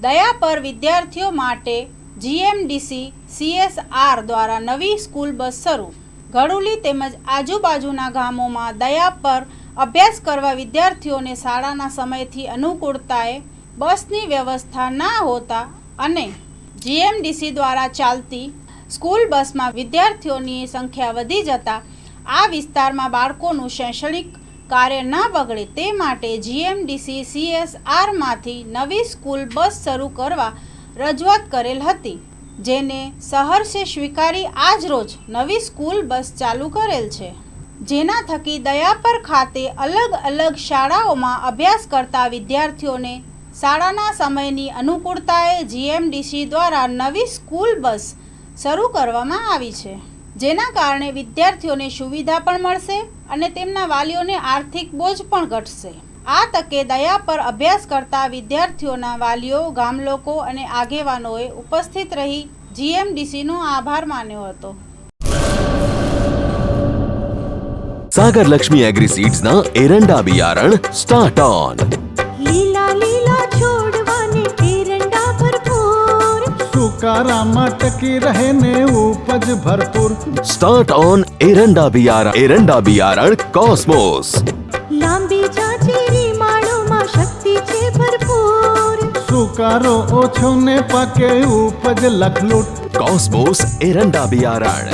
દયાપર વિદ્યાર્થીઓ માટે GMDC CSR દ્વારા નવી સ્કૂલ બસ શરૂ। ઘડુલી તેમજ આજુબાજુના ગામોમાં દયાપર અભ્યાસ કરવા વિદ્યાર્થીઓને શાળાના સમયથી અનુકૂળતાએ બસની વ્યવસ્થા ના હોતા અને જીએમડીસી દ્વારા ચાલતી સ્કૂલ બસમાં વિદ્યાર્થીઓની સંખ્યા વધી જતા આ વિસ્તારમાં બાળકોનું શૈક્ષણિક કાર્ય ન બગડે તે માટે જીએમડીસી CSRમાંથી નવી સ્કૂલ બસ શરૂ કરવા રજૂઆત કરેલ હતી, જેને સહર્ષે સ્વીકારી આજરોજ નવી સ્કૂલ બસ ચાલુ કરેલ છે, જેના થકી દયાપર ખાતે અલગ અલગ શાળાઓમાં અભ્યાસ કરતા વિદ્યાર્થીઓને શાળાના સમયની અનુકૂળતાએ જીએમડીસી દ્વારા નવી સ્કૂલ બસ શરૂ કરવામાં આવી છે, જેના કારણે વિદ્યાર્થીઓને સુવિધા પણ મળશે અને તેમના વાલીઓને આર્થિક બોજ પણ ઘટશે। આ તકે દયાપર અભ્યાસ કરતા વિદ્યાર્થીઓના વાલીઓ, ગામલોકો અને આગેવાનોએ ઉપસ્થિત રહી જીએમડીસીનો આભાર માન્યો હતો। सागर लक्ष्मी एग्री सीड्स ना एरंडा बियारण स्टार्ट ऑन। लीला लीला छोड़वाने एरंडा भरपूर, सुकारामा टकी रहे ने उपज भरपूर। स्टार्ट ऑन एरंडा बियारण कॉस्मोस। लांबी जाचेरी माळोમાં શક્તિ છે ભરપૂર, सुकारो ओछो ने पाके उपज लखलूट। कॉस्मोस एरंडा बियारण।